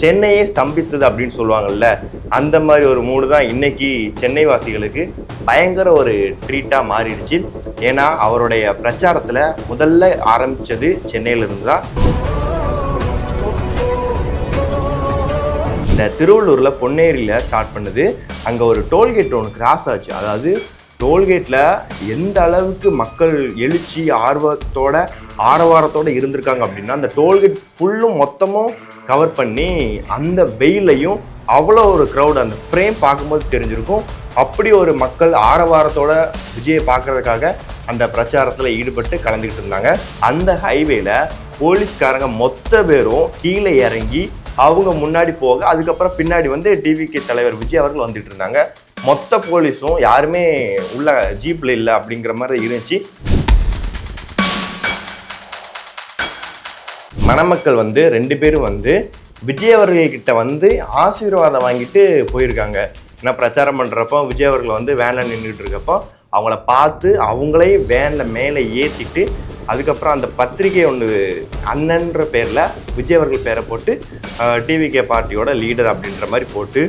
சென்னையே ஸ்தம்பித்தது அப்படின்னு சொல்லுவாங்கல்ல, அந்த மாதிரி ஒரு மூடு தான் இன்னைக்கு சென்னை வாசிகளுக்கு பயங்கர ஒரு ட்ரீட்டாக மாறிடுச்சு. ஏன்னா அவருடைய பிரச்சாரத்தில் முதல்ல ஆரம்பித்தது சென்னையிலிருந்து தான். இந்த திருவள்ளூரில் பொன்னேரியில் ஸ்டார்ட் பண்ணுது. அங்கே ஒரு டோல்கேட் ஒன்று கிராஸ் ஆச்சு. அதாவது டோல்கேட்டில் எந்த அளவுக்கு மக்கள் எழுச்சி ஆரவாரத்தோடு இருந்திருக்காங்க அப்படின்னா, அந்த டோல்கேட் ஃபுல்லும் மொத்தமும் கவர் பண்ணி அந்த வெயிலையும் அவ்வளோ ஒரு க்ரௌட், அந்த ஃப்ரேம் பார்க்கும்போது தெரிஞ்சிருக்கும். அப்படி ஒரு மக்கள் ஆரவாரத்தோட விஜயை பார்க்கறதுக்காக அந்த பிரச்சாரத்தில் ஈடுபட்டு கலந்துக்கிட்டு இருந்தாங்க. அந்த ஹைவேல போலீஸ்காரங்க மொத்த பேரும் கீழே இறங்கி அவங்க முன்னாடி போக, அதுக்கப்புறம் பின்னாடி வந்து டிவிகே தலைவர் விஜய் அவர்கள் வந்துட்டு இருந்தாங்க. மொத்த போலீஸும் யாருமே உள்ள ஜீப்ல இல்லை அப்படிங்கிற மாதிரி இருந்துச்சு. மணமக்கள் வந்து 2 பேரும் வந்து விஜய் அவர்கள்கிட்ட வந்து ஆசீர்வாதம் வாங்கிட்டு போயிருக்காங்க. ஏன்னா பிரச்சாரம் பண்ணுறப்போ விஜய் அவர்கள் வந்து வேனில் நின்றுட்டு இருக்கப்போ அவங்கள பார்த்து அவங்களே வேனில் மேலே ஏற்றிட்டு, அதுக்கப்புறம் அந்த பத்திரிகை ஒன்று அண்ணன்ற பேரில் விஜய் அவர்கள் பேரை போட்டு டிவிகே பார்ட்டியோட லீடர் அப்படின்ற மாதிரி போட்டு,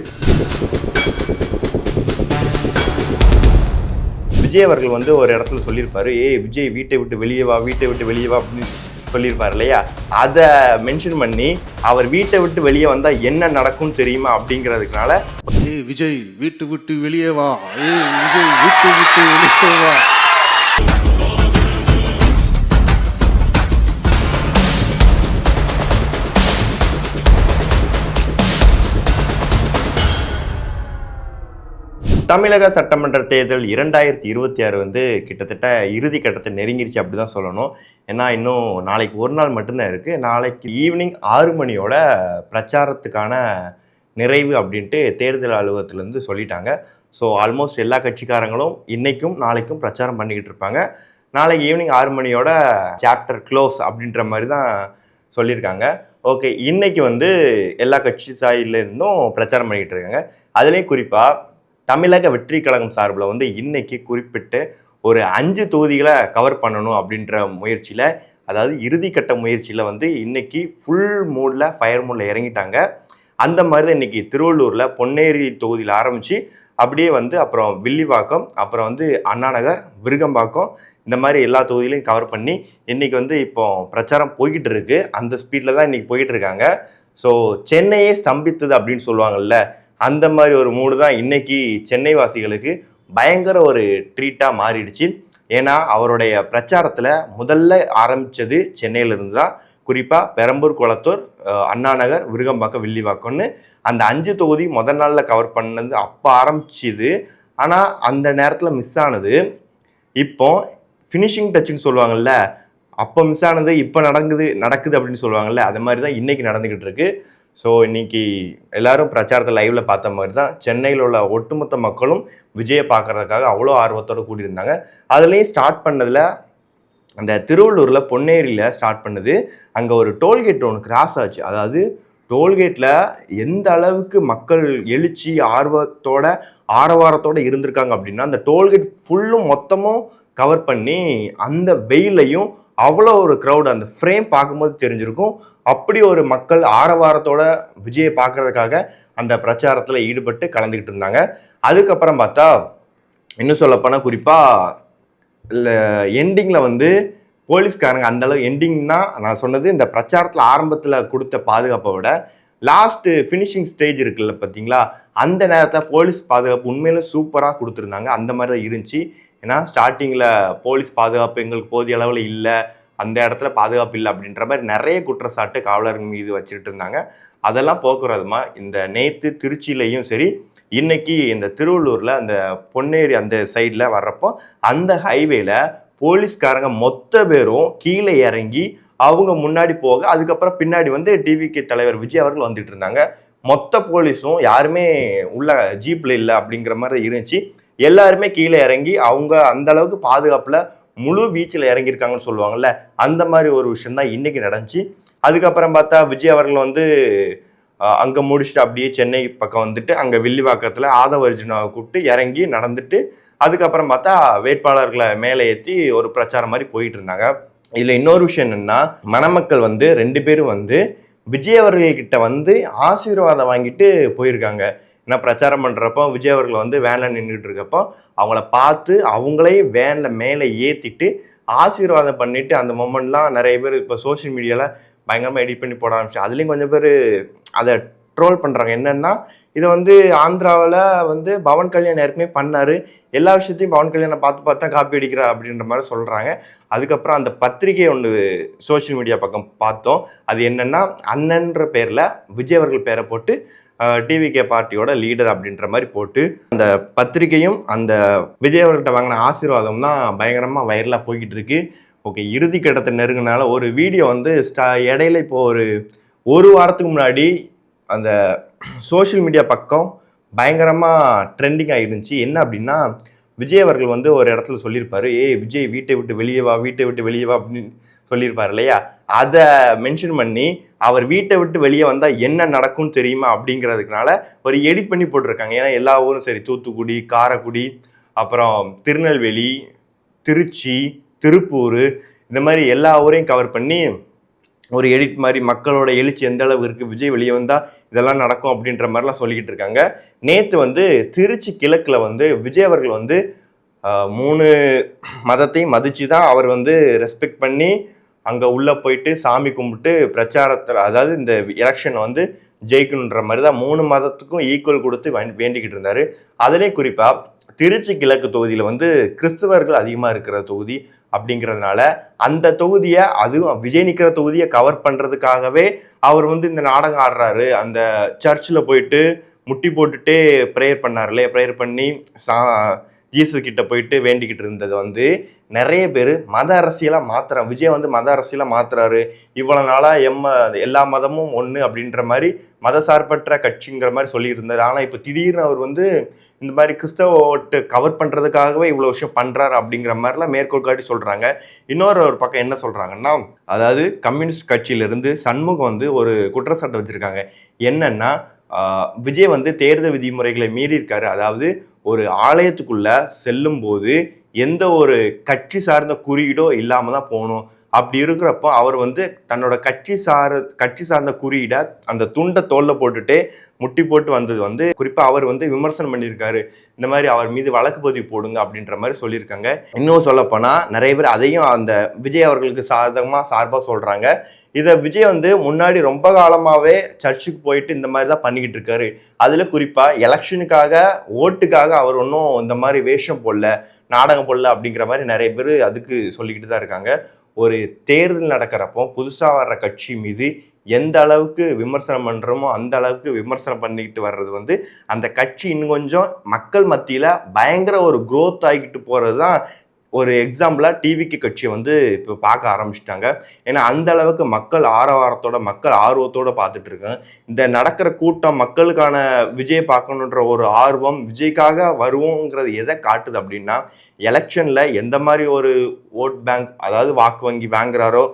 விஜய் அவர்கள் வந்து ஒரு இடத்துல சொல்லியிருப்பாரு, விஜய் வீட்டை விட்டு வெளியே வா அப்படின்னு சொல்லியிருப்பார் இல்லையா? அதை மென்ஷன் பண்ணி அவர் வீட்டை விட்டு வெளியே வந்தால் என்ன நடக்கும்னு தெரியுமா அப்படிங்கிறதுனால, விஜய் வீட்டு விட்டு வெளியே வா, விஜய் வீட்டு விட்டு வெளியே வா. தமிழக சட்டமன்ற தேர்தல் 2026 வந்து கிட்டத்தட்ட இறுதி கட்டத்தை நெருங்கிருச்சு அப்படி தான் சொல்லணும். ஏன்னா இன்னும் நாளைக்கு ஒரு நாள் மட்டும்தான் இருக்குது. நாளைக்கு ஈவினிங் 6 மணியோட பிரச்சாரத்துக்கான நிறைவு அப்படின்ட்டு தேர்தல் அலுவலகத்துலேருந்து சொல்லிட்டாங்க. ஸோ ஆல்மோஸ்ட் எல்லா கட்சிக்காரங்களும் இன்றைக்கும் நாளைக்கும் பிரச்சாரம் பண்ணிக்கிட்டு இருப்பாங்க. நாளைக்கு ஈவினிங் 6 மணியோட சாப்டர் க்ளோஸ் அப்படின்ற மாதிரி தான் சொல்லியிருக்காங்க. ஓகே, இன்றைக்கி வந்து எல்லா கட்சி சாயிலேருந்தும் பிரச்சாரம் பண்ணிக்கிட்டு இருக்காங்க. அதுலேயும் குறிப்பாக தமிழக வெற்றி கழகம் சார்பில் வந்து இன்னைக்கு குறிப்பிட்டு ஒரு 5 தொகுதிகளை கவர் பண்ணணும் அப்படின்ற முயற்சியில், அதாவது இறுதிக்கட்ட முயற்சியில் வந்து இன்னைக்கு ஃபுல் மூடில் ஃபயர் மூடில் இறங்கிட்டாங்க. அந்த மாதிரி தான் இன்றைக்கி திருவள்ளூரில் பொன்னேரி தொகுதியில் ஆரம்பித்து அப்படியே வந்து அப்புறம் வில்லிவாக்கம், அப்புறம் வந்து அண்ணாநகர், விருகம்பாக்கம், இந்த மாதிரி எல்லா தொகுதியிலையும் கவர் பண்ணி இன்றைக்கி வந்து இப்போ பிரச்சாரம் போய்கிட்டு இருக்குது. அந்த ஸ்பீடில் தான் இன்றைக்கி போய்கிட்டு இருக்காங்க. ஸோ சென்னையே ஸ்தம்பித்தது அப்படின்னு சொல்லுவாங்கல்ல, அந்த மாதிரி ஒரு மூடு தான் இன்னைக்கு சென்னை வாசிகளுக்கு பயங்கர ஒரு ட்ரீட்டாக மாறிடுச்சு. ஏன்னா அவருடைய பிரச்சாரத்தில் முதல்ல ஆரம்பித்தது சென்னையிலிருந்து தான். குறிப்பாக பெரம்பூர், குளத்தூர், அண்ணாநகர், விருகம்பாக்கம், வில்லிவாக்கம்னு அந்த 5 தொகுதி முதல் நாளில் கவர் பண்ணது அப்போ ஆரம்பிச்சுது. ஆனால் அந்த நேரத்தில் மிஸ் ஆனது. இப்போ ஃபினிஷிங் டச்சுன்னு சொல்லுவாங்கள்ல, அப்போ மிஸ் ஆனது இப்போ நடக்குது அப்படின்னு சொல்லுவாங்கள்ல, அது மாதிரி தான் இன்றைக்கி நடந்துக்கிட்டு இருக்கு. ஸோ இன்றைக்கி எல்லோரும் பிரச்சாரத்தை லைவில் பார்த்த மாதிரி தான் சென்னையில் உள்ள ஒட்டுமொத்த மக்களும் விஜயை பார்க்குறதுக்காக அவ்வளோ ஆர்வத்தோடு கூடியிருந்தாங்க. அதுலேயும் ஸ்டார்ட் பண்ணதில் அந்த திருவள்ளூரில் பொன்னேரியில் ஸ்டார்ட் பண்ணுது. அங்கே ஒரு டோல்கேட் ஒன்று கிராஸ் ஆச்சு. அதாவது டோல்கேட்டில் எந்த அளவுக்கு மக்கள் எழுச்சி ஆரவாரத்தோடு இருந்திருக்காங்க அப்படின்னா, அந்த டோல்கேட் ஃபுல்லும் மொத்தமும் கவர் பண்ணி அந்த வெயிலையும் அவ்வளோ ஒரு க்ரௌட், அந்த ஃப்ரேம் பார்க்கும்போது தெரிஞ்சிருக்கும். அப்படி ஒரு மக்கள் ஆரவாரத்தோட விஜயை பார்க்கறதுக்காக அந்த பிரச்சாரத்தில் ஈடுபட்டு கலந்துக்கிட்டு இருந்தாங்க. அதுக்கப்புறம் பார்த்தா இன்னும் சொல்லப்போனால் குறிப்பாக இல்லை எண்டிங்கில் வந்து போலீஸ்காரங்க அந்தளவு, எண்டிங்னா நான் சொன்னது இந்த பிரச்சாரத்தில் ஆரம்பத்தில் கொடுத்த பாதுகாப்பை விட லாஸ்ட்டு ஃபினிஷிங் ஸ்டேஜ் இருக்குல்ல பார்த்தீங்களா, அந்த நேரத்தில் போலீஸ் பாதுகாப்பு உண்மையில சூப்பராக கொடுத்துருந்தாங்க. அந்த மாதிரி தான் இருந்துச்சு. ஏன்னா ஸ்டார்டிங்கில் போலீஸ் பாதுகாப்பு எங்களுக்கு போதிய அளவில் இல்லை, அந்த இடத்துல பாதுகாப்பு இல்லை அப்படின்ற மாதிரி நிறைய குற்றச்சாட்டு காவலர்கள் மீது வச்சுக்கிட்டு இருந்தாங்க. அதெல்லாம் போக்குறதுமா இந்த நேற்று திருச்சியிலையும் சரி, இன்னைக்கு இந்த திருவள்ளூரில் அந்த பொன்னேரி அந்த சைடில் வர்றப்போ அந்த ஹைவேல போலீஸ்காரங்க மொத்த பேரும் கீழே இறங்கி அவங்க முன்னாடி போக, அதுக்கப்புறம் பின்னாடி வந்து டிவிகே தலைவர் விஜய் அவர்கள் வந்துட்டு இருந்தாங்க. மொத்த போலீஸும் யாருமே உள்ள ஜீப்ல இல்லை அப்படிங்கிற மாதிரி இருந்துச்சு. எல்லாருமே கீழே இறங்கி அவங்க அந்த அளவுக்கு பாதுகாப்புல முழு வீச்சில் இறங்கியிருக்காங்கன்னு சொல்லுவாங்கல்ல, அந்த மாதிரி ஒரு விஷயம் தான் இன்னைக்கு நடந்துச்சு. அதுக்கப்புறம் பார்த்தா விஜய் அவர்கள் வந்து அங்கே முடிச்சுட்டு அப்படியே சென்னை பக்கம் வந்துட்டு அங்கே வில்லிவாக்கத்தில் ஆதவர்ஜுனாவை கூப்பிட்டு இறங்கி நடந்துட்டு, அதுக்கப்புறம் பார்த்தா வேட்பாளர்களை மேலே ஏற்றி ஒரு பிரச்சாரம் மாதிரி போயிட்டு இருந்தாங்க. இதில் இன்னொரு விஷயம் என்னென்னா, மணமக்கள் வந்து 2 பேரும் வந்து விஜய் அவர்கள்கிட்ட வந்து ஆசீர்வாதம் வாங்கிட்டு போயிருக்காங்க. ஏன்னா பிரச்சாரம் பண்ணுறப்போ விஜய் அவர்கள் வந்து வேனில் நின்றுட்டு இருக்கப்போ அவங்கள பார்த்து அவங்களையும் வேனில் மேலே ஏற்றிட்டு ஆசீர்வாதம் பண்ணிட்டு அந்த மொமெண்ட்லாம் நிறைய பேர் இப்போ சோஷியல் மீடியாவில் பயங்கரமாக எடிட் பண்ணி போட ஆரம்பிச்சு. அதுலேயும் கொஞ்சம் பேர் அதை ட்ரோல் பண்ணுறாங்க. என்னென்னா இதை வந்து ஆந்திராவில் வந்து பவன் கல்யாண் ஏற்கனவே பண்ணார், எல்லா விஷயத்தையும் பவன் கல்யாணை பார்த்து பார்த்தா காப்பி அடிக்கிறா அப்படின்ற மாதிரி சொல்கிறாங்க. அதுக்கப்புறம் அந்த பத்திரிகை ஒன்று சோஷியல் மீடியா பக்கம் பார்த்தோம். அது என்னென்னா அண்ணன்ற பேரில் விஜய் அவர்கள் பேரை போட்டு டிவிகே பார்ட்டியோட லீடர் அப்படின்ற மாதிரி போட்டு அந்த பத்திரிகையும் அந்த விஜய் அவர்கிட்ட வாங்கின ஆசீர்வாதம் தான் பயங்கரமாக வைரலாக போய்கிட்டு இருக்கு. ஓகே, இறுதி கட்டத்தை நெருங்கினால ஒரு வீடியோ வந்து இடையில இப்போ ஒரு வாரத்துக்கு முன்னாடி அந்த சோஷியல் மீடியா பக்கம் பயங்கரமாக ட்ரெண்டிங் ஆகிருந்துச்சு. என்ன அப்படின்னா விஜய் அவர்கள் வந்து ஒரு இடத்துல சொல்லியிருப்பாரு, விஜய் வீட்டை விட்டு வெளியே வா, வீட்டை விட்டு வெளியே வா அப்படின்னு சொல்லியிருப்பார் இல்லையா? அதை மென்ஷன் பண்ணி அவர் வீட்டை விட்டு வெளியே வந்தால் என்ன நடக்கும்னு தெரியுமா அப்படிங்கிறதுக்குனால ஒரு எடிட் பண்ணி போட்டிருக்காங்க. ஏன்னா எல்லா ஊரும் சரி, தூத்துக்குடி, காரைக்குடி, அப்புறம் திருநெல்வேலி, திருச்சி, திருப்பூர், இந்த மாதிரி எல்லா ஊரையும் கவர் பண்ணி ஒரு எடிட் மாதிரி மக்களோட எழுச்சி எந்த அளவு இருக்குது, விஜய் வெளியே வந்தால் இதெல்லாம் நடக்கும் அப்படின்ற மாதிரிலாம் சொல்லிக்கிட்டு இருக்காங்க. நேற்று வந்து திருச்சி கிழக்கில் வந்து விஜய் அவர்கள் வந்து 3 மதத்தையும் மதித்து தான் அவர் வந்து ரெஸ்பெக்ட் பண்ணி அங்கே உள்ளே போயிட்டு சாமி கும்பிட்டு பிரச்சாரத்தில், அதாவது இந்த எலெக்ஷனை வந்து ஜெயிக்கணுன்ற மாதிரி தான் 3 மதத்துக்கும் ஈக்குவல் கொடுத்து வேண்டிக்கிட்டு இருந்தார். அதுலேயும் குறிப்பாக திருச்சி கிழக்கு தொகுதியில் வந்து கிறிஸ்தவர்கள் அதிகமாக இருக்கிற தொகுதி அப்படிங்கிறதுனால அந்த தொகுதியை, அதுவும் விஜய் நிற்கிற தொகுதியை கவர் பண்ணுறதுக்காகவே அவர் வந்து இந்த நாடகம் ஆடுறாரு. அந்த சர்ச்சில் போயிட்டு முட்டி போட்டுட்டே ப்ரேயர் பண்ணார்லே, ப்ரேயர் பண்ணி ஜீசஸ் கிட்ட போயிட்டு வேண்டிக்கிட்டு இருந்தது வந்து நிறைய பேர் மத அரசியலாக மாற்றுறாங்க. விஜய் வந்து மத அரசியலாக மாற்றுறாரு, இவ்வளோ நாளாக எல்லா மதமும் ஒன்று அப்படின்ற மாதிரி மத சார்பற்ற கட்சிங்கிற மாதிரி சொல்லியிருந்தார். ஆனால் இப்போ திடீர்னு அவர் வந்து இந்த மாதிரி கிறிஸ்தவ ஓட்டு கவர் பண்ணுறதுக்காகவே இவ்வளோ விஷயம் பண்ணுறாரு அப்படிங்கிற மாதிரிலாம் மேற்கோள் காட்டி சொல்கிறாங்க. ஒரு பக்கம் என்ன சொல்கிறாங்கன்னா, அதாவது கம்யூனிஸ்ட் கட்சியிலிருந்து சண்முகம் வந்து ஒரு குற்றச்சாட்டு வச்சுருக்காங்க. என்னன்னா விஜய் வந்து தேர்தல் விதிமுறைகளை மீறியிருக்காரு. அதாவது ஒரு ஆலயத்துக்குள்ள செல்லும் போது எந்த ஒரு கட்சி சார்ந்த குறியீடோ இல்லாம தான் போகணும். அப்படி இருக்கிறப்போ அவர் வந்து தன்னோட கட்சி சார்ந்த குறியீடை அந்த துண்டை தோல்ல போட்டுட்டு முட்டி போட்டு வந்தது வந்து குறிப்பா அவர் வந்து விமர்சனம் பண்ணியிருக்காரு. இந்த மாதிரி அவர் மீது வழக்கு பதிவு போடுங்க அப்படின்ற மாதிரி சொல்லியிருக்காங்க. இன்னும் சொல்ல போனா நிறைய பேர் அதையும் அந்த விஜய் அவர்களுக்கு சார்பாக சொல்றாங்க. இதை விஜய் வந்து முன்னாடி ரொம்ப காலமாகவே சர்ச்சுக்கு போயிட்டு இந்த மாதிரி தான் பண்ணிக்கிட்டு இருக்காரு. அதில் குறிப்பாக எலெக்ஷனுக்காக ஓட்டுக்காக அவர் ஒன்றும் இந்த மாதிரி வேஷம் போடல, நாடகம் போடல அப்படிங்கிற மாதிரி நிறைய பேர் அதுக்கு சொல்லிக்கிட்டு தான் இருக்காங்க. ஒரு தேர்தல் நடக்கிறப்போ புதுசாக வர்ற கட்சி மீது எந்த அளவுக்கு விமர்சனம் பண்ணுறோமோ அந்த அளவுக்கு விமர்சனம் பண்ணிக்கிட்டு வர்றது வந்து அந்த கட்சி இன்னும் கொஞ்சம் மக்கள் மத்தியில் பயங்கர ஒரு க்ரோத் ஆகிக்கிட்டு போகிறது தான் ஒரு எக்ஸாம்பிளாக டிவிக்கு கட்சியை வந்து இப்போ பார்க்க ஆரம்பிச்சிட்டாங்க. ஏன்னா அந்த அளவுக்கு மக்கள் மக்கள் ஆர்வத்தோடு பார்த்துட்டு இருக்காங்க. இந்த நடக்கிற கூட்டம் மக்களுக்கான விஜய் பார்க்கணுன்ற ஒரு ஆர்வம், விஜய்க்காக வருவோங்கிறது எதை காட்டுது அப்படின்னா, எலெக்ஷனில் எந்த மாதிரி ஒரு ஓட் பேங்க், அதாவது வாக்கு வங்கி வாங்குறாரோ,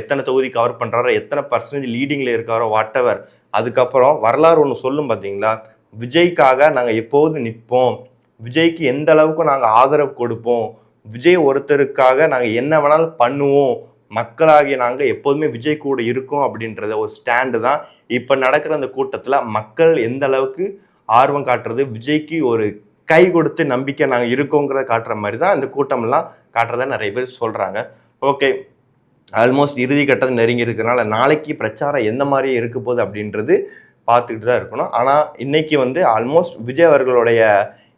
எத்தனை தொகுதி கவர் பண்ணுறாரோ, எத்தனை % லீடிங்கில் இருக்காரோ, வாட் எவர். அதுக்கப்புறம் வரலாறு ஒன்று சொல்லும் பார்த்தீங்களா, விஜய்க்காக நாங்கள் எப்போது நிற்போம், விஜய்க்கு எந்த அளவுக்கு நாங்கள் ஆதரவு கொடுப்போம், விஜய் ஒருத்தருக்காக நாங்கள் என்ன வேணாலும் பண்ணுவோம், மக்களாகிய நாங்கள் எப்போதுமே விஜய் கூட இருக்கோம் அப்படின்றத ஒரு ஸ்டாண்டு தான் இப்போ நடக்கிற அந்த கூட்டத்தில் மக்கள் எந்த அளவுக்கு ஆர்வம் காட்டுறது, விஜய்க்கு ஒரு கை கொடுத்து நம்பிக்கை நாங்கள் இருக்கோங்கிறத காட்டுற மாதிரி தான் இந்த கூட்டமெல்லாம் காட்டுறதா நிறைய பேர் சொல்கிறாங்க. ஓகே, ஆல்மோஸ்ட் இறுதி கட்டத்தை நெருங்கி இருக்கிறதுனால நாளைக்கு பிரச்சாரம் எந்த மாதிரி இருக்க போகுது அப்படின்றது பார்த்துக்கிட்டு தான் இருக்கணும். ஆனால் இன்னைக்கு வந்து ஆல்மோஸ்ட் விஜய் அவர்களுடைய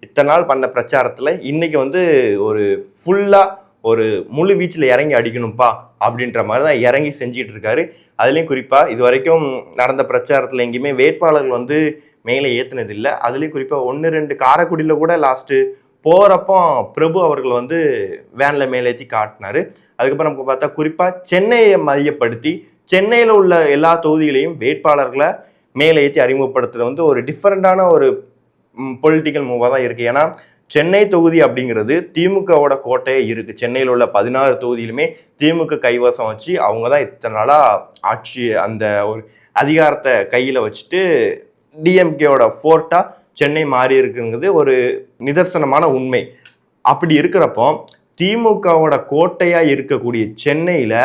இத்தனை நாள் பண்ண பிரச்சாரத்தில் இன்னைக்கு வந்து ஒரு ஃபுல்லாக ஒரு முழு வீச்சில் இறங்கி அடிக்கணும்ப்பா அப்படின்ற மாதிரி தான் இறங்கி செஞ்சிட்டு இருக்காரு. அதுலேயும் குறிப்பாக இது வரைக்கும் நடந்த பிரச்சாரத்தில் எங்கேயுமே வேட்பாளர்கள் வந்து மேலே ஏற்றுனது இல்லை. அதுலேயும் குறிப்பாக 1-2 காரைக்குடியில் கூட லாஸ்ட்டு போகிறப்போ பிரபு அவர்கள் வந்து வேனில் மேலேற்றி காட்டினார். அதுக்கப்புறம் நமக்கு பார்த்தா குறிப்பாக சென்னையை மையப்படுத்தி சென்னையில் உள்ள எல்லா தொகுதிகளையும் வேட்பாளர்களை மேலே ஏற்றி அறிமுகப்படுத்துறது வந்து ஒரு டிஃப்ரெண்ட்டான ஒரு பொலிட்டிக்கல் மூவாக தான் இருக்குது. ஏன்னா சென்னை தொகுதி அப்படிங்கிறது திமுகவோட கோட்டையே இருக்குது. சென்னையில் உள்ள 16 தொகுதியிலுமே திமுக கைவசம் வச்சு அவங்க தான் இத்தனை நாளாக ஆட்சி, அந்த ஒரு அதிகாரத்தை கையில் வச்சுட்டு டிஎம்கேவோட ஃபோர்ட்டாக சென்னை மாறி இருக்குங்கிறது ஒரு நிதர்சனமான உண்மை. அப்படி இருக்கிறப்போ திமுகவோட கோட்டையாக இருக்கக்கூடிய சென்னையில்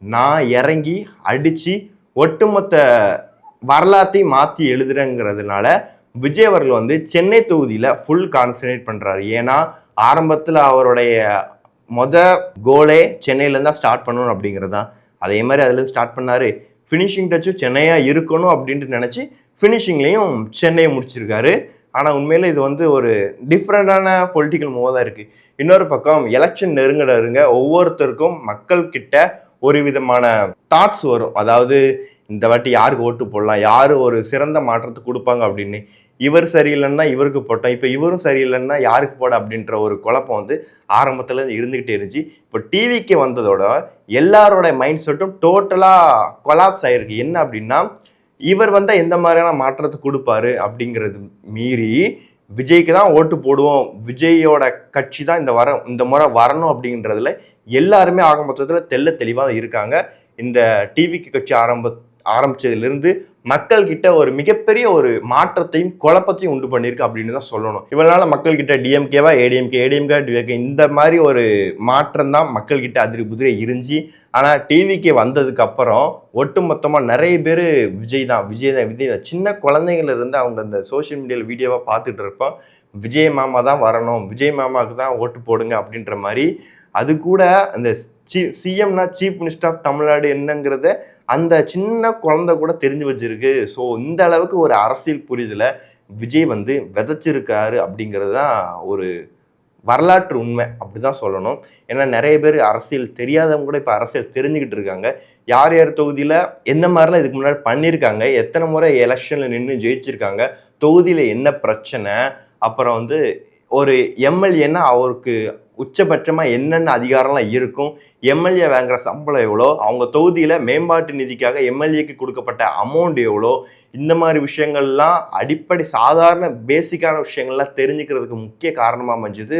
நான் இறங்கி அடித்து ஒட்டுமொத்த வரலாற்றையும் மாற்றி எழுதுறங்கிறதுனால விஜய் அவர்கள் வந்து சென்னை தொகுதியில் ஃபுல் கான்சன்ட்ரேட் பண்ணுறாரு. ஏன்னா ஆரம்பத்தில் அவருடைய கோலே சென்னையிலேருந்து தான் ஸ்டார்ட் பண்ணணும் அப்படிங்கிறது தான். அதே மாதிரி அதுலேருந்து ஸ்டார்ட் பண்ணார். ஃபினிஷிங் டச்சும் சென்னையாக இருக்கணும் அப்படின்ட்டு நினச்சி ஃபினிஷிங்லேயும் சென்னையை முடிச்சிருக்காரு. ஆனால் உண்மையில் இது வந்து ஒரு டிஃப்ரெண்டான பொலிட்டிக்கல் மூவாக தான் இருக்குது. இன்னொரு பக்கம் எலெக்ஷன் நெருங்க ஒவ்வொருத்தருக்கும் மக்கள் கிட்ட ஒரு விதமான தாட்ஸ் வரும். அதாவது இந்த வாட்டி யாருக்கு ஓட்டு போடலாம், யார் ஒரு சிறந்த மாற்றத்தை கொடுப்பாங்க அப்படின்னு. இவர் சரியில்லைன்னா இவருக்கு போட்டோம், இப்போ இவரும் சரியில்லைன்னா யாருக்கு போட அப்படின்ற ஒரு குழப்பம் வந்து ஆரம்பத்தில் இருந்துக்கிட்டே இருந்துச்சு. இப்போ டிவிக்கு வந்ததோட எல்லாரோட மைண்ட் செட்டும் டோட்டலாக கொலாப்ஸ் ஆகிருக்கு. என்ன அப்படின்னா இவர் வந்தால் எந்த மாதிரியான மாற்றத்தை கொடுப்பாரு அப்படிங்கிறது மீறி விஜய்க்கு தான் ஓட்டு போடுவோம், விஜயோட கட்சி தான் இந்த முறை வரணும் அப்படின்றதுல எல்லாருமே ஆக மொத்தத்தில் தெளிவாக இருக்காங்க. இந்த டிவிக்கு கட்சி ஆரம்பிச்சதுலேருந்து மக்கள் கிட்ட ஒரு மிகப்பெரிய ஒரு மாற்றத்தையும் குழப்பத்தையும் உண்டு பண்ணியிருக்கு அப்படின்னு தான் சொல்லணும். இவனால மக்கள் கிட்ட டிஎம்கேவா ஏடிஎம்கே இந்த மாதிரி ஒரு மாற்றம் தான் மக்கள் கிட்ட அதிரி குதிரை இருந்துச்சு. ஆனால் டிவிக்கு வந்ததுக்கு அப்புறம் ஒட்டுமொத்தமாக நிறைய பேர் விஜய் தான் சின்ன குழந்தைங்கள்ல இருந்து அவங்க அந்த சோஷியல் மீடியாவில் வீடியோவாக பார்த்துட்டு இருப்போம். விஜய் மாமா தான் வரணும், விஜய் மாமாவுக்கு தான் ஓட்டு போடுங்க அப்படின்ற மாதிரி. அது கூட அந்த சிஎம்னா சீஃப் மினிஸ்டர் ஆஃப் தமிழ்நாடு என்னங்கிறத அந்த சின்ன குழந்தை கூட தெரிஞ்சு வச்சிருக்கு. ஸோ இந்த அளவுக்கு ஒரு அரசியல் புரிதலை விஜய் வந்து விதைச்சிருக்காரு அப்படிங்கிறது தான் ஒரு வரலாற்று உண்மை அப்படிதான் சொல்லணும். ஏன்னா நிறைய பேர் அரசியல் தெரியாதவங்க கூட இப்போ அரசியல் தெரிஞ்சுக்கிட்டு இருக்காங்க. யார் தொகுதியில் எந்த மாதிரிலாம் இதுக்கு முன்னாடி பண்ணியிருக்காங்க, எத்தனை முறை எலெக்ஷனில் நின்று ஜெயிச்சிருக்காங்க, தொகுதியில் என்ன பிரச்சனை, அப்புறம் வந்து ஒரு எம்எல்ஏன்னா அவருக்கு உச்சபட்சமாக என்னென்ன அதிகாரம்லாம் இருக்கும், எம்எல்ஏ வாங்குற சம்பளம் எவ்வளோ, அவங்க தொகுதியில் மேம்பாட்டு நிதிக்காக எம்எல்ஏக்கு கொடுக்கப்பட்ட அமௌண்ட் எவ்வளோ, இந்த மாதிரி விஷயங்கள்லாம் அடிப்படை சாதாரண பேசிக்கான விஷயங்கள்லாம் தெரிஞ்சுக்கிறதுக்கு முக்கிய காரணமாக அமைஞ்சது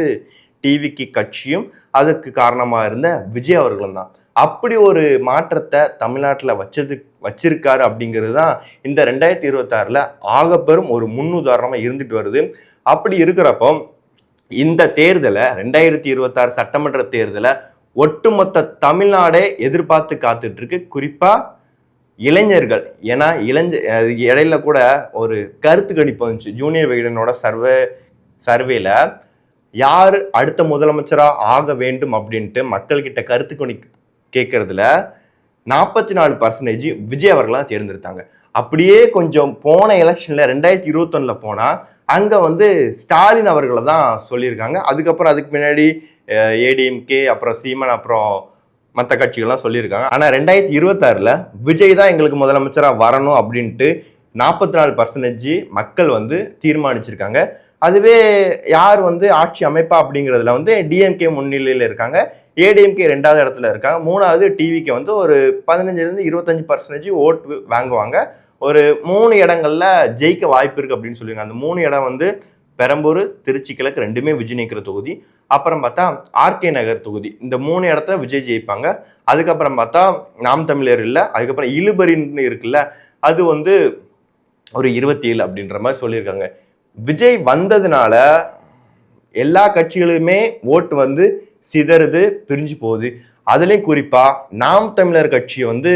டிவிக்கு கட்சியும் அதுக்கு காரணமாக இருந்த விஜய் அவர்களும் தான். அப்படி ஒரு மாற்றத்தை தமிழ்நாட்டில் வச்சிருக்காரு அப்படிங்கிறது தான் இந்த 2026 ஆகப்பெரும் ஒரு முன்னுதாரணமாக இருந்துட்டு வருது. அப்படி இருக்கிறப்போ இந்த தேர்தலை 2026 சட்டமன்ற தேர்தலை ஒட்டுமொத்த தமிழ்நாடே எதிர்பார்த்து காத்துட்டு இருக்கு. குறிப்பா இளைஞர்கள். ஏன்னா இடையில கூட ஒரு கருத்து கணிப்பு வந்துச்சு ஜூனியர் விகடனோட சர்வேல யார் அடுத்த முதலமைச்சரா ஆக வேண்டும் அப்படின்ட்டு மக்கள்கிட்ட கருத்து கணிப்பு கேட்கறதுல 44% விஜய் அவர்களாக தேர்ந்தெடுத்தாங்க. அப்படியே கொஞ்சம் போன எலெக்ஷன்ல 2021 போனால் அங்கே வந்து ஸ்டாலின் அவர்களை தான் சொல்லியிருக்காங்க. அதுக்கு முன்னாடி ஏடிஎம்கே, அப்புறம் சீமான், அப்புறம் மற்ற கட்சிகள்லாம் சொல்லியிருக்காங்க. ஆனால் 2026 விஜய் தான் எங்களுக்கு முதலமைச்சராக வரணும் அப்படின்ட்டு 44% மக்கள் வந்து தீர்மானிச்சிருக்காங்க. அதுவே யார் வந்து ஆட்சி அமைப்பா அப்படிங்கிறதுல வந்து டிஎம்கே முன்னிலையில் இருக்காங்க, ஏடிஎம்கே 2வது இடத்துல இருக்காங்க, 3வது டிவிக்கு வந்து ஒரு 15-25% ஓட்டு வாங்குவாங்க. ஒரு 3 இடங்கள்ல ஜெயிக்க வாய்ப்பு இருக்கு அப்படின்னு சொல்லுவாங்க. அந்த 3 இடம் வந்து பெரம்பூர், திருச்சி கிழக்கு ரெண்டுமே விஜய் நிற்கிற தொகுதி. அப்புறம் பார்த்தா ஆர்கே நகர் தொகுதி. இந்த 3 இடத்துல விஜய் ஜெயிப்பாங்க. அதுக்கப்புறம் பார்த்தா நாம் தமிழர் இல்லை, அதுக்கப்புறம் இழுபறின்னு இருக்குல்ல, அது வந்து ஒரு 27 அப்படின்ற மாதிரி சொல்லியிருக்காங்க. விஜய் வந்ததுனால எல்லா கட்சிகளுமே ஓட்டு வந்து சிதறுது, பிரிஞ்சு போகுது. அதுலேயும் குறிப்பாக நாம் தமிழர் கட்சியை வந்து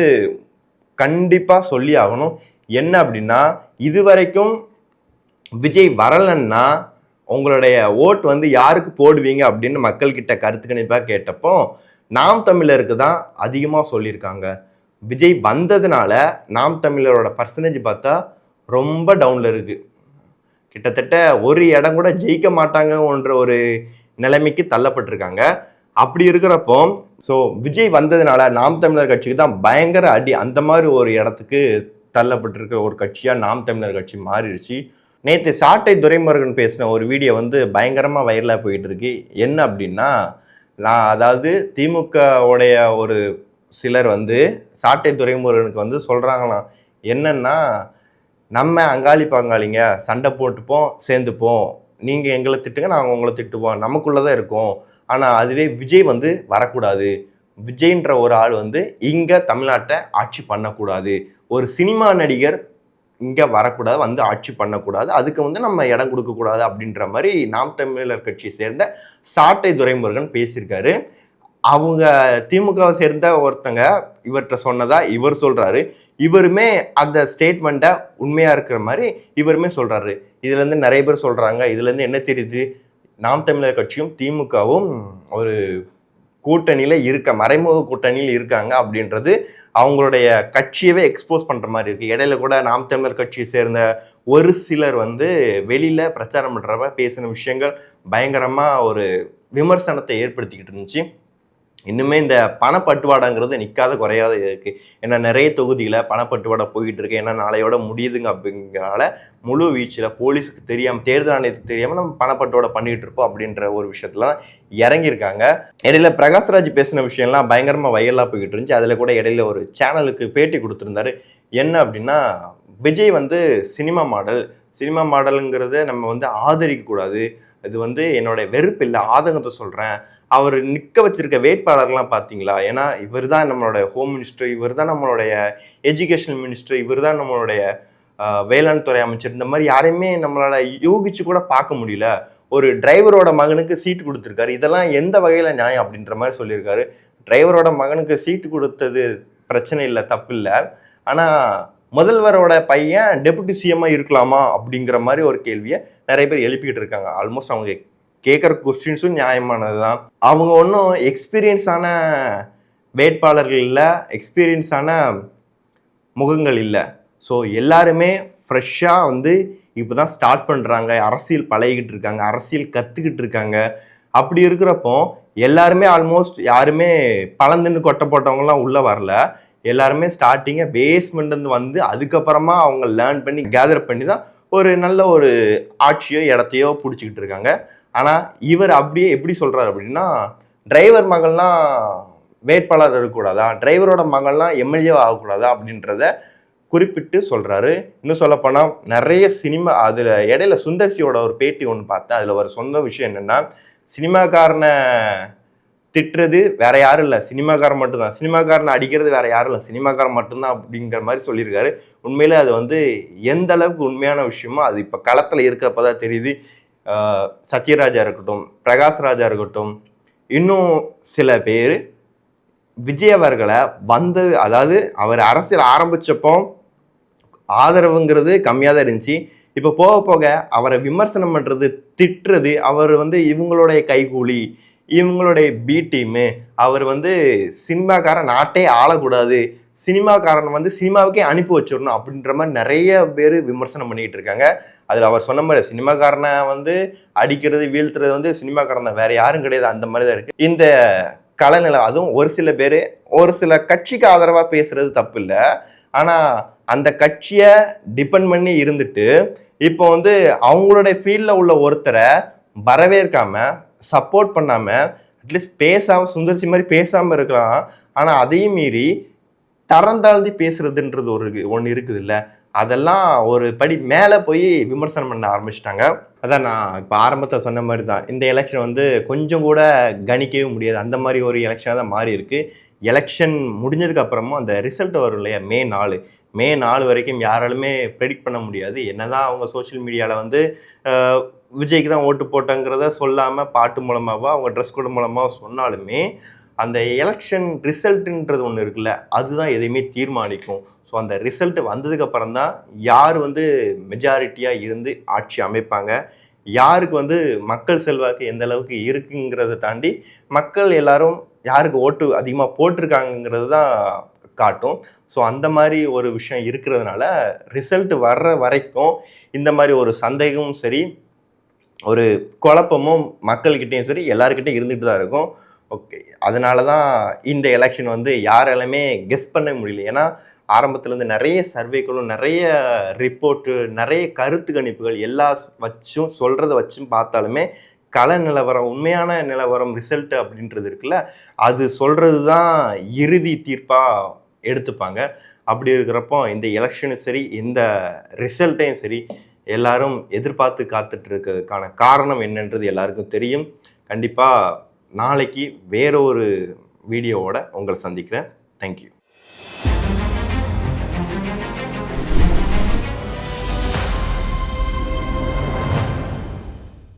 கண்டிப்பாக சொல்லி ஆகணும். என்ன அப்படின்னா இதுவரைக்கும் விஜய் வரலன்னா உங்களுடைய ஓட்டு வந்து யாருக்கு போடுவீங்க அப்படின்னு மக்கள்கிட்ட கருத்து கணிப்பாக கேட்டப்போ நாம் தமிழருக்கு தான் அதிகமாக சொல்லியிருக்காங்க. விஜய் வந்ததுனால நாம் தமிழரோட பர்சன்டேஜ் பார்த்தா ரொம்ப டவுனில் இருக்குது. கிட்டத்தட்ட ஒரு இடம் கூட ஜெயிக்க மாட்டாங்கன்ற ஒரு நிலைமைக்கு தள்ளப்பட்டிருக்காங்க. அப்படி இருக்கிறப்போ ஸோ விஜய் வந்ததுனால நாம் தமிழர் கட்சிக்கு தான் பயங்கர அடி. அந்த மாதிரி ஒரு இடத்துக்கு தள்ளப்பட்டிருக்கிற ஒரு கட்சியாக நாம் தமிழர் கட்சி மாறிடுச்சு. நேற்று சாட்டை துரைமுருகன் பேசின ஒரு வீடியோ வந்து பயங்கரமாக வைரலாக போயிட்டு இருக்கு. என்ன அப்படின்னா அதாவது திமுகவுடைய ஒரு சிலர் வந்து சாட்டை துரைமுருகனுக்கு வந்து சொல்கிறாங்களாம், என்னன்னா நம்ம அங்காளி பங்காளிங்க சண்டை போட்டுப்போம், சேர்ந்துப்போம், நீங்கள் எங்களை திட்டுங்க, நாங்கள் உங்களை திட்டுவோம், நமக்குள்ளே தான் இருக்கோம். ஆனால் அதுவே விஜய் வந்து வரக்கூடாது, விஜய்ன்ற ஒரு ஆள் வந்து இங்கே தமிழ்நாட்டை ஆட்சி பண்ணக்கூடாது, ஒரு சினிமா நடிகர் இங்கே வரக்கூடாது, வந்து ஆட்சி பண்ணக்கூடாது, அதுக்கு வந்து நம்ம இடம் கொடுக்கக்கூடாது அப்படின்ற மாதிரி நாம் தமிழர் கட்சியை சேர்ந்த சாட்டை துரைமுருகன் பேசியிருக்காரு. அவங்க திமுகவை சேர்ந்த ஒருத்தங்க இவர்கிட்ட சொன்னதா இவர் சொல்றாரு. இவருமே அந்த ஸ்டேட்மெண்ட்டை உண்மையா இருக்கிற மாதிரி இவருமே சொல்றாரு. இதுல இருந்து நிறைய பேர் சொல்றாங்க, இதுல இருந்து என்ன தெரியுது, நாம் தமிழர் கட்சியும் திமுகவும் ஒரு கூட்டணியில மறைமுக கூட்டணியில் இருக்காங்க அப்படின்றது அவங்களுடைய கட்சியவே எக்ஸ்போஸ் பண்ற மாதிரி இருக்கு. இடையில கூட நாம் தமிழர் கட்சியை சேர்ந்த ஒரு சிலர் வெளியில பிரச்சாரம் பண்றப்ப பேசின விஷயங்கள் பயங்கரமா ஒரு விமர்சனத்தை ஏற்படுத்திக்கிட்டு இருந்துச்சு. இன்னுமே இந்த பணப்பட்டுவாடாங்கிறது நிற்காத குறையாத இருக்கு. ஏன்னா நிறைய தொகுதியில் பணப்பட்டுவாடா போயிட்டு இருக்கு. ஏன்னா நாளையோட முடியுதுங்க அப்படிங்கிறனால முழு வீச்சில் போலீஸுக்கு தெரியாமல், தேர்தல் ஆணையத்துக்கு தெரியாமல் நம்ம பணப்பட்டுவாடா பண்ணிட்டு இருப்போம் அப்படின்ற ஒரு விஷயத்துல இறங்கியிருக்காங்க. இடையில பிரகாஷ்ராஜ் பேசின விஷயம்லாம் பயங்கரமாக வைரலாக போய்கிட்டு இருந்துச்சு. அதில் கூட இடையில ஒரு சேனலுக்கு பேட்டி கொடுத்துருந்தாரு. என்ன அப்படின்னா, விஜய் சினிமா மாடலுங்கிறத நம்ம ஆதரிக்க கூடாது. இது என்னோட வெறுப்பு இல்லை, ஆதங்கத்தை சொல்கிறேன். அவர் நிற்க வச்சிருக்க வேட்பாளர்லாம் பார்த்தீங்களா? ஏன்னா இவர் தான் நம்மளோட ஹோம் மினிஸ்டர், இவர் தான் நம்மளுடைய எஜுகேஷன் மினிஸ்டர், இவர் தான் நம்மளுடைய வேளாண் துறை அமைச்சர். இந்த மாதிரி யாரையுமே நம்மளால யூகிச்சு கூட பார்க்க முடியல. ஒரு டிரைவரோட மகனுக்கு சீட்டு கொடுத்துருக்காரு. இதெல்லாம் எந்த வகையில் நியாயம் அப்படின்ற மாதிரி சொல்லியிருக்காரு. டிரைவரோட மகனுக்கு சீட்டு கொடுத்தது பிரச்சனை இல்லை, தப்பு இல்லை. ஆனால் முதல்வரோட பையன் டெபுட்டி சிஎம்மாக இருக்கலாமா அப்படிங்கிற மாதிரி ஒரு கேள்வியை நிறைய பேர் எழுப்பிக்கிட்டு இருக்காங்க. ஆல்மோஸ்ட் அவங்க கேட்குற கொஸ்டின்ஸும் நியாயமானது தான். அவங்க ஒன்றும் எக்ஸ்பீரியன்ஸான வேட்பாளர்கள் இல்லை, எக்ஸ்பீரியன்ஸான முகங்கள் இல்லை. ஸோ எல்லாருமே ஃப்ரெஷ்ஷாக இப்போ தான் ஸ்டார்ட் பண்ணுறாங்க, அரசியல் பழகிக்கிட்டு இருக்காங்க, அரசியல் கற்றுக்கிட்டு இருக்காங்க. அப்படி இருக்கிறப்போ எல்லாருமே ஆல்மோஸ்ட் யாருமே பழந்துன்னு கொட்டை போட்டவங்கலாம் உள்ளே வரல. எல்லாருமே ஸ்டார்டிங்கை பேஸ்மெண்ட்லேருந்து அதுக்கப்புறமா அவங்க லேர்ன் பண்ணி கேதர் பண்ணி தான் ஒரு நல்ல ஒரு ஆட்சியோ இடத்தையோ பிடிச்சிக்கிட்டு இருக்காங்க. ஆனால் இவர் அப்படியே எப்படி சொல்கிறார் அப்படின்னா, டிரைவர் மகள்லாம் வேட்பாளர் இருக்கக்கூடாதா, டிரைவரோட மகள்லாம் எம்எல்ஏ ஆகக்கூடாதா அப்படின்றத குறிப்பிட்டு சொல்கிறாரு. இன்னும் சொல்லப்போனால் நிறைய சினிமா, அதில் இடையில சுந்தர்சியோட ஒரு பேட்டி ஒன்று பார்த்தேன். அதில் ஒரு சொன்ன விஷயம் என்னென்னா, சினிமாக்காரனை திட்டுறது வேற யாரும் இல்லை, சினிமாக்காரன் மட்டும்தான், சினிமாக்காரனை அடிக்கிறது வேற யாரும் இல்லை, சினிமாக்காரன் மட்டும்தான் அப்படிங்கிற மாதிரி சொல்லியிருக்காரு. உண்மையிலே அது எந்த அளவுக்கு உண்மையான விஷயமோ அது இப்போ களத்தில் இருக்கப்போ தான் தெரியுது. சத்யராஜா இருக்கட்டும், பிரகாஷ்ராஜா இருக்கட்டும், இன்னும் சில பேர் விஜய் அவர்களை அதாவது அவர் அரசியல் ஆரம்பித்தப்போ ஆதரவுங்கிறது கம்மியாக தான் இருந்துச்சு. இப்போ போக போக அவரை விமர்சனம் பண்ணுறது, திட்டுறது, அவர் இவங்களுடைய கைகூலி, இவங்களுடைய பி டீமு, அவர் சினிமாக்காரன் நாட்டே ஆளக்கூடாது, சினிமாக்காரன் சினிமாவுக்கே அனுப்பி வச்சிடணும் அப்படின்ற மாதிரி நிறைய பேர் விமர்சனம் பண்ணிக்கிட்டு இருக்காங்க. அதில் அவர் சொன்ன மாதிரி சினிமாக்காரனை அடிக்கிறது, வீழ்த்துறது சினிமாக்காரன் வேற யாரும் கிடையாது, அந்த மாதிரி தான் இருக்குது இந்த கலைநிலை. அதுவும் ஒரு சில பேர் ஒரு சில கட்சிக்கு ஆதரவாக பேசுறது தப்பு இல்லை. ஆனால் அந்த கட்சியை டிபெண்ட் பண்ணி இருந்துட்டு இப்போ அவங்களுடைய ஃபீல்டில் உள்ள ஒருத்தரை வரவேற்காம, சப்போர்ட் பண்ணாமல், அட்லீஸ்ட் பேசாமல், சுந்தர்சி மாதிரி பேசாமல் இருக்கலாம். ஆனால் அதையும் மீறி தரந்தாழ்த்தி பேசுறதுன்றது ஒன்று இருக்குது இல்லை, அதெல்லாம் ஒரு படி மேலே போய் விமர்சனம் பண்ண ஆரம்பிச்சிட்டாங்க. அதான் நான் இப்போ ஆரம்பத்தில் சொன்ன மாதிரி தான், இந்த எலெக்ஷன் கொஞ்சம் கூட கணிக்கவே முடியாது, அந்த மாதிரி ஒரு எலெக்ஷனாக தான் மாறி இருக்குது. எலெக்ஷன் முடிஞ்சதுக்கு அப்புறமும் அந்த ரிசல்ட் வரும் இல்லையா, மே 4 வரைக்கும் யாராலுமே ப்ரெடிக்ட் பண்ண முடியாது. என்னதான் அவங்க சோஷியல் மீடியாவில் விஜய்க்கு தான் ஓட்டு போட்டங்கிறத சொல்லாமல் பாட்டு மூலமாகவோ அவங்க ட்ரெஸ் கோட் மூலமாக சொன்னாலுமே அந்த எலெக்ஷன் ரிசல்ட்டுன்றது ஒன்று இருக்குல்ல, அதுதான் எதையுமே தீர்மானிக்கும். ஸோ அந்த ரிசல்ட் வந்ததுக்கப்புறம் தான் யார் மெஜாரிட்டியாக இருந்து ஆட்சி அமைப்பாங்க, யாருக்கு மக்கள் செல்வாக்கு எந்த அளவுக்கு இருக்குங்கிறத தாண்டி மக்கள் எல்லாரும் யாருக்கு ஓட்டு அதிகமாக போட்டிருக்காங்கிறது தான் காட்டும். ஸோ அந்த மாதிரி ஒரு விஷயம் இருக்கிறதுனால ரிசல்ட் வர்ற வரைக்கும் இந்த மாதிரி ஒரு சந்தேகமும் சரி, ஒரு குழப்பமும் மக்கள்கிட்டையும் சரி எல்லாருக்கிட்டையும் இருந்துகிட்டு தான் இருக்கும். ஓகே, அதனால தான் இந்த எலெக்ஷன் யாராலுமே கெஸ் பண்ண முடியல. ஏன்னா ஆரம்பத்துலேருந்து நிறைய சர்வேக்களும், நிறைய ரிப்போர்ட்டு, நிறைய கருத்து கணிப்புகள் எல்லாம் சொல்கிறத வச்சும் பார்த்தாலுமே கள நிலவரம், உண்மையான நிலவரம், ரிசல்ட் அப்படின்றது இருக்குல்ல, அது சொல்கிறது தான் இறுதி தீர்ப்பாக எடுத்துப்பாங்க. அப்படி இருக்கிறப்போ இந்த எலெக்ஷனும் சரி, இந்த ரிசல்ட்டையும் சரி எல்லாரும் எதிர்பார்த்து காத்துட்டு இருக்கிறதுக்கான காரணம் என்னன்றது எல்லாருக்கும் தெரியும். கண்டிப்பாக நாளைக்கு வேற ஒரு வீடியோவோட உங்களை சந்திக்கிறேன். தேங்க்யூ.